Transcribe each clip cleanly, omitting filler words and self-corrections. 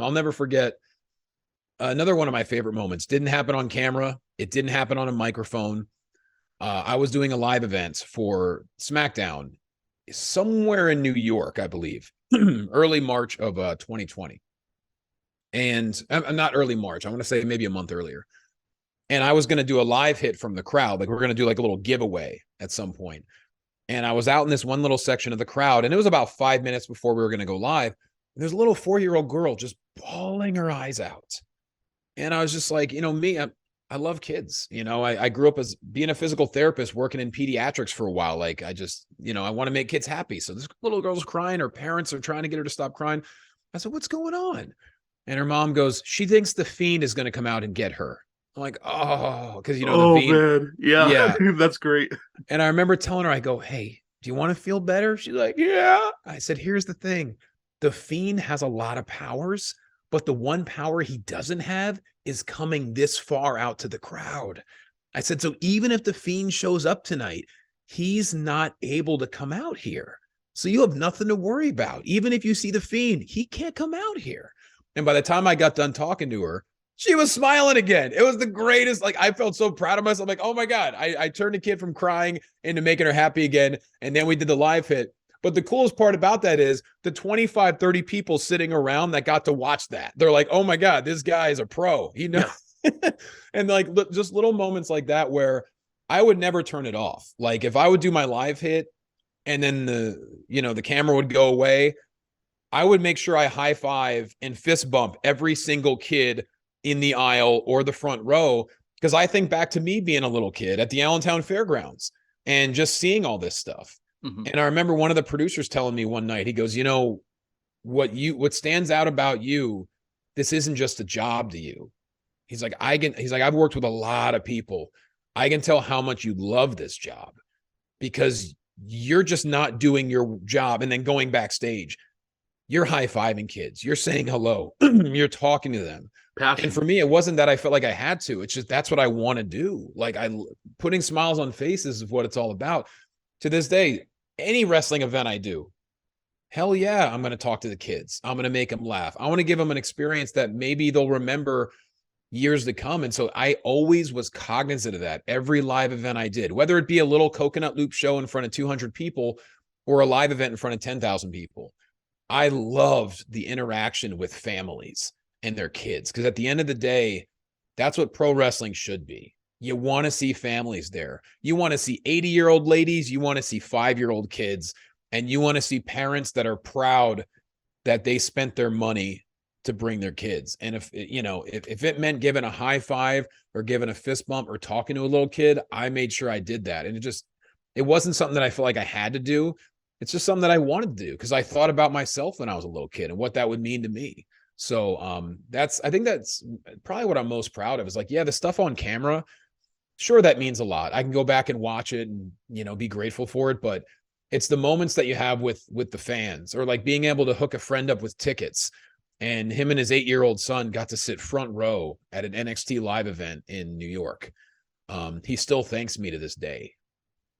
I'll never forget another one of my favorite moments. Didn't happen on camera. It didn't happen on a microphone. I was doing a live event for SmackDown somewhere in New York, I believe, early March of 2020. And not early March. I want to say maybe a month earlier. And I was going to do a live hit from the crowd. Like we're going to do like a little giveaway at some point. And I was out in this one little section of the crowd, and it was about 5 minutes before we were going to go live. And there's a little 4-year-old girl just bawling her eyes out. And I was just like, me, I love kids. I grew up as being a physical therapist, working in pediatrics for a while. Like I just, I want to make kids happy. So this little girl's crying. Her parents are trying to get her to stop crying. I said, what's going on? And her mom goes, she thinks the Fiend is going to come out and get her. I'm like, oh, because, the Fiend. Man. Yeah. That's great. And I remember telling her, I go, hey, do you want to feel better? She's like, yeah. I said, here's the thing. The Fiend has a lot of powers, but the one power he doesn't have is coming this far out to the crowd. I said, so even if the Fiend shows up tonight, he's not able to come out here. So you have nothing to worry about. Even if you see the Fiend, he can't come out here. And by the time I got done talking to her, she was smiling again. It was the greatest. Like, I felt so proud of myself. Like, oh my God, I turned a kid from crying into making her happy again. And then we did the live hit. But the coolest part about that is the 25, 30 people sitting around that got to watch that. They're like, oh my God, this guy is a pro. Yeah. And like, just little moments like that where I would never turn it off. Like if I would do my live hit and then the camera would go away, I would make sure I high five and fist bump every single kid in the aisle or the front row. Because I think back to me being a little kid at the Allentown Fairgrounds and just seeing all this stuff. Mm-hmm. And I remember one of the producers telling me one night, he goes, what stands out about you, this isn't just a job to you. He's like, I've worked with a lot of people. I can tell how much you love this job because you're just not doing your job and then going backstage. You're high-fiving kids. You're saying hello. You're talking to them. Passion. And for me, it wasn't that I felt like I had to. It's just that's what I want to do. Like putting smiles on faces is what it's all about. To this day, any wrestling event I do, hell yeah, I'm going to talk to the kids. I'm going to make them laugh. I want to give them an experience that maybe they'll remember years to come. And so I always was cognizant of that. Every live event I did, whether it be a little coconut loop show in front of 200 people or a live event in front of 10,000 people, I loved the interaction with families and their kids. Because at the end of the day, that's what pro wrestling should be. You want to see families there. You want to see 80-year-old ladies. You want to see 5-year-old kids. And you want to see parents that are proud that they spent their money to bring their kids. And if it meant giving a high five or giving a fist bump or talking to a little kid, I made sure I did that. And it wasn't something that I felt like I had to do. It's just something that I wanted to do because I thought about myself when I was a little kid and what that would mean to me. So I think that's probably what I'm most proud of is like, yeah, the stuff on camera, sure, that means a lot. I can go back and watch it and, be grateful for it. But it's the moments that you have with the fans or like being able to hook a friend up with tickets. And him and his 8-year-old son got to sit front row at an NXT live event in New York. He still thanks me to this day.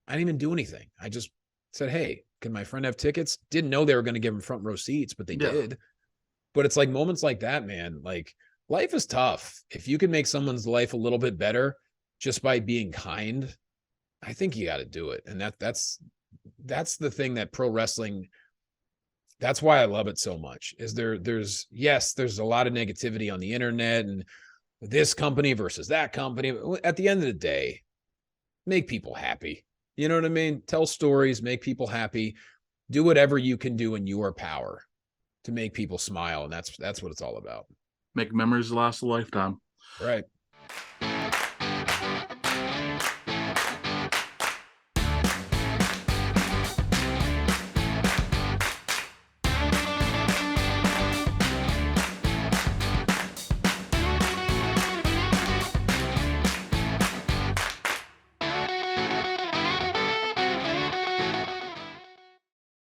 I didn't even do anything. I just said, hey, can my friend have tickets? Didn't know they were going to give him front row seats, but they did. But it's like moments like that, man. Like life is tough. If you can make someone's life a little bit better just by being kind, I think you got to do it. And that's the thing that pro wrestling, that's why I love it so much is there's a lot of negativity on the internet and this company versus that company. At the end of the day, make people happy. You know what I mean? Tell stories, make people happy, do whatever you can do in your power to make people smile. And that's what it's all about. Make memories last a lifetime. Right.